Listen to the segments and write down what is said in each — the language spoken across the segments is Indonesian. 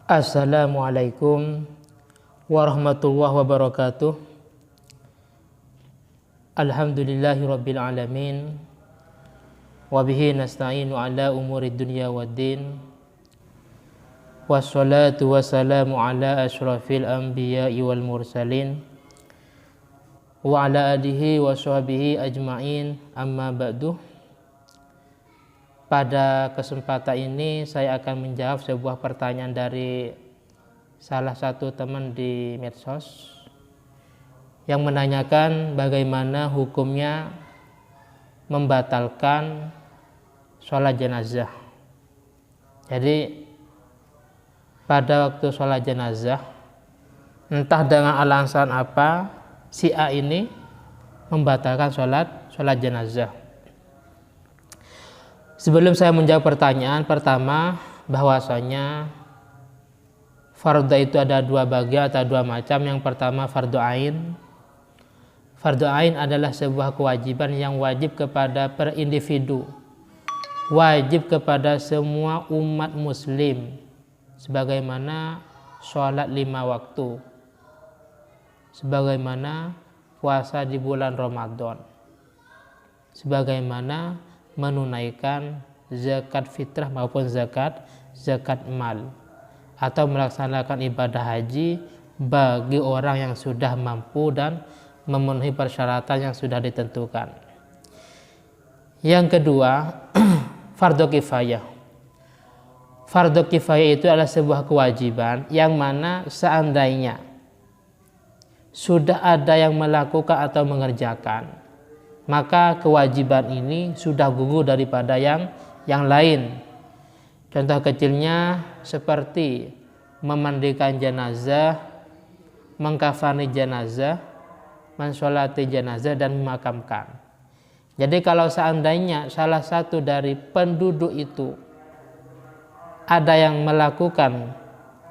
Assalamualaikum warahmatullahi wabarakatuh. Alhamdulillahi rabbil alamin. Wabihi nasta'inu ala umuri dunya waddin. Wassalatu wassalamu ala ashrafil anbiya'i wal mursalin. Wa ala alihi wa sahbihi ajma'in, amma ba'du. Pada kesempatan ini saya akan menjawab sebuah pertanyaan dari salah satu teman di medsos yang menanyakan bagaimana hukumnya membatalkan sholat jenazah. Jadi pada waktu sholat jenazah, entah dengan alasan apa, si A ini membatalkan sholat jenazah. Sebelum saya menjawab pertanyaan, pertama bahwasanya fardu itu ada dua bagian atau dua macam. Yang pertama fardu ain. Fardu ain adalah sebuah kewajiban yang wajib kepada per individu, wajib kepada semua umat muslim, sebagaimana sholat 5 waktu, sebagaimana puasa di bulan Ramadan, sebagaimana menunaikan zakat fitrah maupun zakat mal, atau melaksanakan ibadah haji bagi orang yang sudah mampu dan memenuhi persyaratan yang sudah ditentukan. Yang kedua, fardu kifayah. Fardu kifayah itu adalah sebuah kewajiban yang mana seandainya sudah ada yang melakukan atau mengerjakan, maka kewajiban ini sudah gugur daripada yang lain. Contoh kecilnya seperti memandikan jenazah, mengkafani jenazah, mensolati jenazah, dan memakamkan. Jadi kalau seandainya salah satu dari penduduk itu ada yang melakukan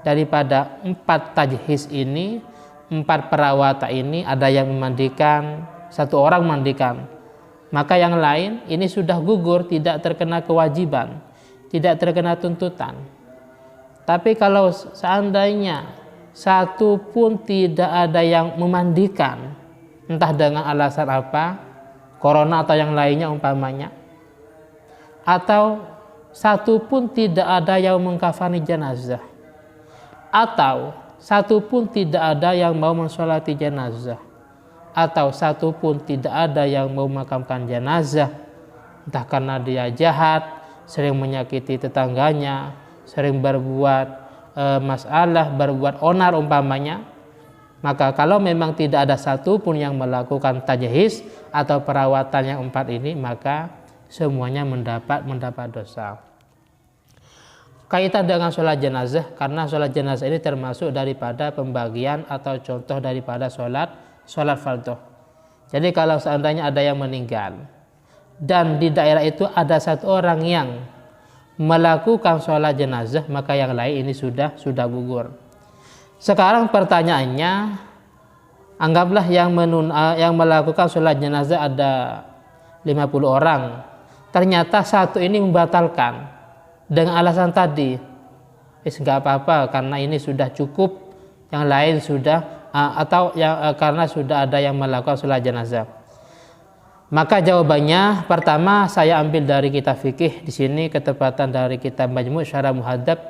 daripada 4 tajhiz ini, 4 perawatan ini, ada yang memandikan, 1 orang mandikan, maka yang lain ini sudah gugur, tidak terkena kewajiban, tidak terkena tuntutan. Tapi kalau seandainya satu pun tidak ada yang memandikan, entah dengan alasan apa, corona atau yang lainnya umpamanya, atau satu pun tidak ada yang mengkafani jenazah, atau satu pun tidak ada yang mau mensolati jenazah, atau satu pun tidak ada yang mau memakamkan jenazah, entah karena dia jahat, sering menyakiti tetangganya, sering berbuat masalah, berbuat onar umpamanya, maka kalau memang tidak ada satu pun yang melakukan tajhiz atau perawatan yang 4 ini, maka semuanya mendapat dosa. Kaitan dengan sholat jenazah, karena sholat jenazah ini termasuk daripada pembagian atau contoh daripada sholat fardu. Jadi kalau seandainya ada yang meninggal dan di daerah itu ada 1 orang yang melakukan sholat jenazah, maka yang lain ini sudah gugur. Sekarang pertanyaannya, anggaplah yang melakukan sholat jenazah ada 50 orang, ternyata 1 ini membatalkan dengan alasan tadi, nggak apa-apa karena ini sudah cukup, yang lain sudah, atau karena sudah ada yang melakukan sholat jenazah. Maka jawabannya, pertama saya ambil dari kitab fikih, di sini ketepatan dari kitab Majmu' Syarah Muhadzab,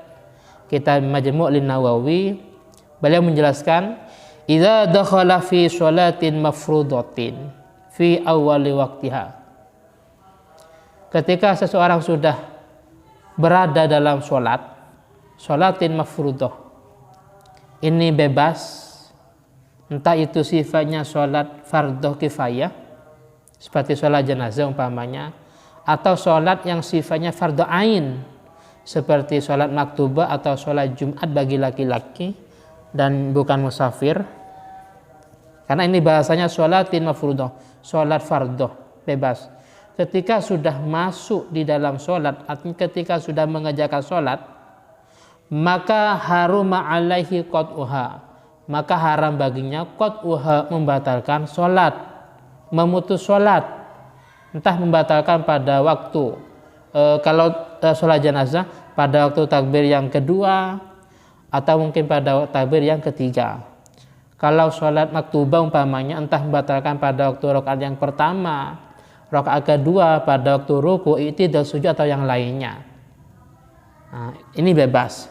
kitab Majmu' Lin-Nawawi. Beliau menjelaskan, idza dakhala fi sholatin mafrudatin fi awwali waqtiha. Ketika seseorang sudah berada dalam sholatin mafrudah, ini bebas, entah itu sifatnya sholat fardhu kifayah seperti sholat jenazah umpamanya, atau sholat yang sifatnya fardhu ain seperti sholat maktubah atau sholat Jumat bagi laki-laki dan bukan musafir, karena ini bahasanya sholatin mafrudah, sholat fardhu bebas. Ketika sudah masuk di dalam sholat, artinya ketika sudah mengerjakan sholat, maka haruma alaihi qat'uha, maka haram baginya qat'uha, membatalkan sholat, memutus sholat, entah membatalkan pada waktu kalau sholat jenazah pada waktu takbir yang kedua, atau mungkin pada takbir yang ketiga. Kalau sholat maktubah umpamanya entah membatalkan pada waktu rakaat yang pertama, rakaat kedua, pada waktu ruku, i'tidal, sujud atau yang lainnya. Nah, ini bebas.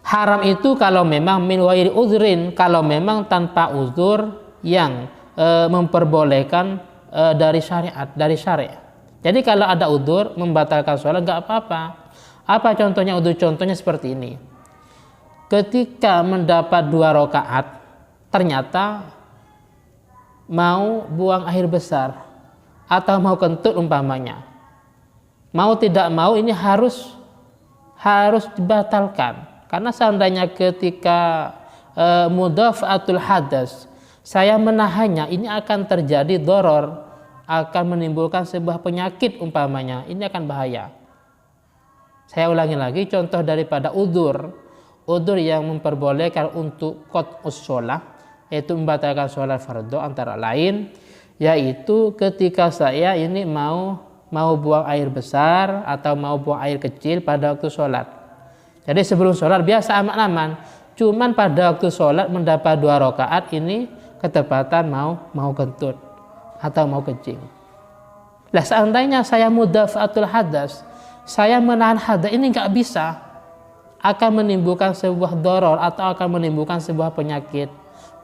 Haram itu kalau memang min ghairi uzrin, kalau memang tanpa uzur yang memperbolehkan dari syariat. Jadi kalau ada uzur membatalkan sholat nggak apa-apa. Apa contohnya uzur? Contohnya seperti ini. Ketika mendapat 2 rakaat, ternyata mau buang air besar atau mau kentut umpamanya. Mau tidak mau ini harus dibatalkan. Karena seandainya ketika mudafa'atul hadas, saya menahannya, ini akan terjadi doror, akan menimbulkan sebuah penyakit umpamanya, ini akan bahaya. Saya ulangi lagi, contoh daripada udzur yang memperbolehkan untuk qat'us shalah, yaitu membatalkan sholat fardu antara lain, yaitu ketika saya ini mau buang air besar atau mau buang air kecil pada waktu sholat. Jadi sebelum sholat biasa aman-aman, cuman pada waktu sholat mendapat 2 rakaat ini ketepatan mau kentut atau mau kencing. Lah seandainya saya mudafa'atul hadas, saya menahan hadas, ini nggak bisa, akan menimbulkan sebuah doror atau akan menimbulkan sebuah penyakit.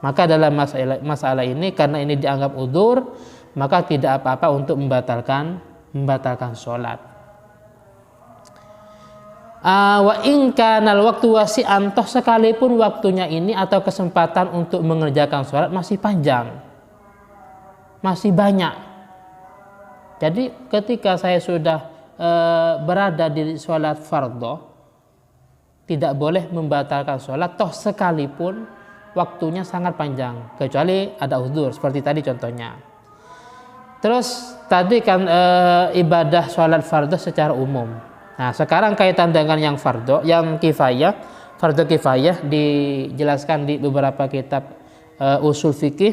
Maka dalam masalah ini, karena ini dianggap udzur, maka tidak apa-apa untuk membatalkan sholat. Wa in kanal waktu wasi'an, toh sekalipun waktunya ini atau kesempatan untuk mengerjakan sholat masih panjang, masih banyak. Jadi ketika saya sudah berada di sholat fardhu, tidak boleh membatalkan sholat toh sekalipun waktunya sangat panjang, kecuali ada uzur seperti tadi contohnya. Terus tadi kan ibadah sholat fardhu secara umum. Nah sekarang kaitan dengan yang fardhu, yang kifayah, fardhu kifayah dijelaskan di beberapa kitab usul fikih,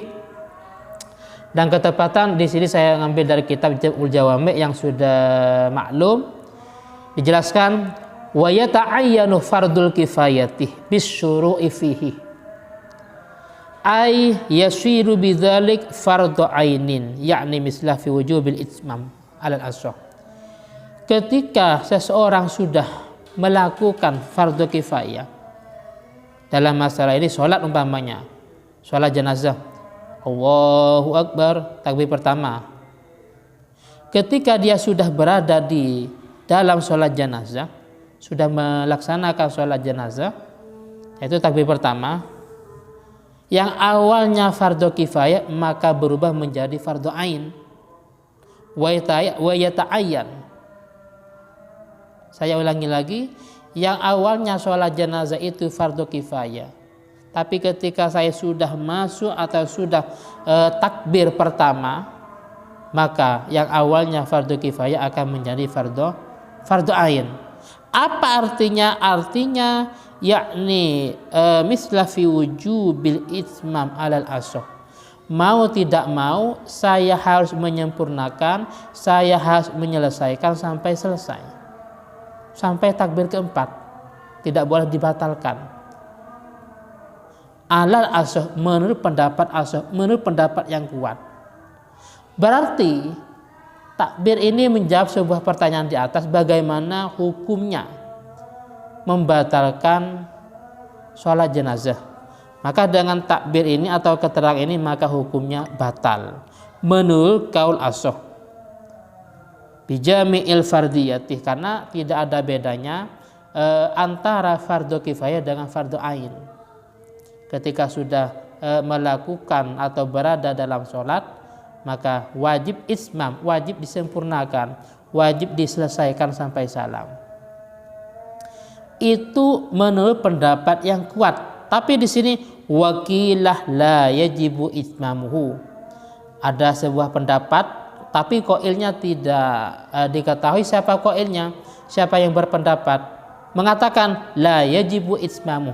dan ketepatan di sini saya ngambil dari kitab Jam'ul Jawami' yang sudah maklum. Dijelaskan wa yata'ayyanu fardul kifayati bisyuru'i fihi ay yasiru bidzalik fardhu ainin, yakni mislah fi wujubil itmam alal ashah. Ketika seseorang sudah melakukan fardhu kifayah dalam masalah ini, sholat umpamanya, sholat jenazah, Allahu Akbar, takbir pertama. Ketika dia sudah berada di dalam sholat jenazah, sudah melaksanakan sholat jenazah, yaitu takbir pertama, yang awalnya fardhu kifayah maka berubah menjadi fardhu ain. Wa yata'ayyan. Saya ulangi lagi, yang awalnya sholat jenazah itu fardhu kifayah, tapi ketika saya sudah masuk atau sudah takbir pertama, maka yang awalnya fardhu kifayah akan menjadi fardhu ain. Apa artinya? Artinya yakni misla fi wujubil itmam alal ashah. Mau tidak mau saya harus menyempurnakan, saya harus menyelesaikan sampai selesai. Sampai takbir keempat, tidak boleh dibatalkan. Alal ashah, menurut pendapat ashah, menurut pendapat yang kuat. Berarti takbir ini menjawab sebuah pertanyaan di atas, bagaimana hukumnya membatalkan sholat jenazah. Maka dengan takbir ini atau keterangan ini maka hukumnya batal menurut kaul ashah bijami'il fardiyati, karena tidak ada bedanya antara fardhu kifayah dengan fardhu ain. Ketika sudah melakukan atau berada dalam sholat, maka wajib itmam, wajib disempurnakan, wajib diselesaikan sampai salam. Itu menurut pendapat yang kuat. Tapi di sini wakilah la yajibu itmamuhu. Ada sebuah pendapat, tapi qailnya tidak diketahui siapa qailnya, siapa yang berpendapat mengatakan la yajibu itmamu,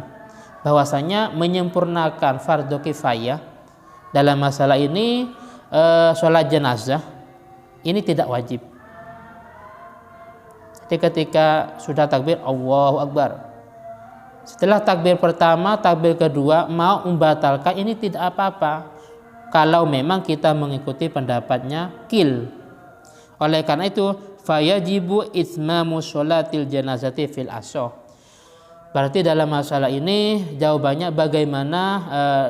bahwasanya menyempurnakan fardhu kifayah dalam masalah ini sholat jenazah ini tidak wajib. Jadi ketika sudah takbir Allahu Akbar, Setelah takbir pertama, takbir kedua mau membatalkan, ini tidak apa-apa kalau memang kita mengikuti pendapatnya qil. Oleh karena itu fayajibu itmamu sholatil janazati fil ashah. Berarti dalam masalah ini jawabannya bagaimana,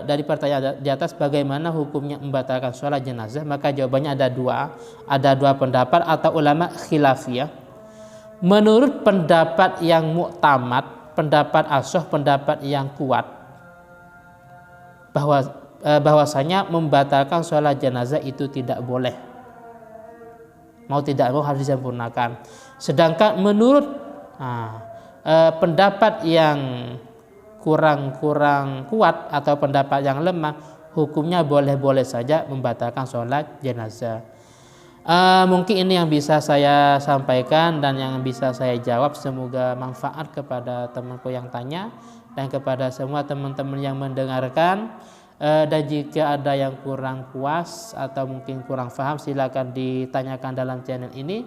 dari pertanyaan di atas bagaimana hukumnya membatalkan sholat jenazah, maka jawabannya ada dua pendapat atau ulama khilafiyah. Menurut pendapat yang muktamad, pendapat ashah, pendapat yang kuat, bahwasanya membatalkan sholat jenazah itu tidak boleh, mau tidak mau harus disempurnakan. Sedangkan menurut pendapat yang kurang kuat atau pendapat yang lemah, hukumnya boleh-boleh saja membatalkan sholat jenazah. Mungkin ini yang bisa saya sampaikan dan yang bisa saya jawab. Semoga manfaat kepada temanku yang tanya dan kepada semua teman-teman yang mendengarkan. Dan jika ada yang kurang puas atau mungkin kurang paham, silakan ditanyakan dalam channel ini.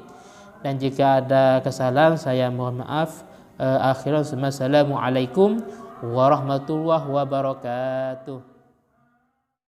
Dan jika ada kesalahan, saya mohon maaf. Akhirnya, assalamualaikum warahmatullahi wabarakatuh.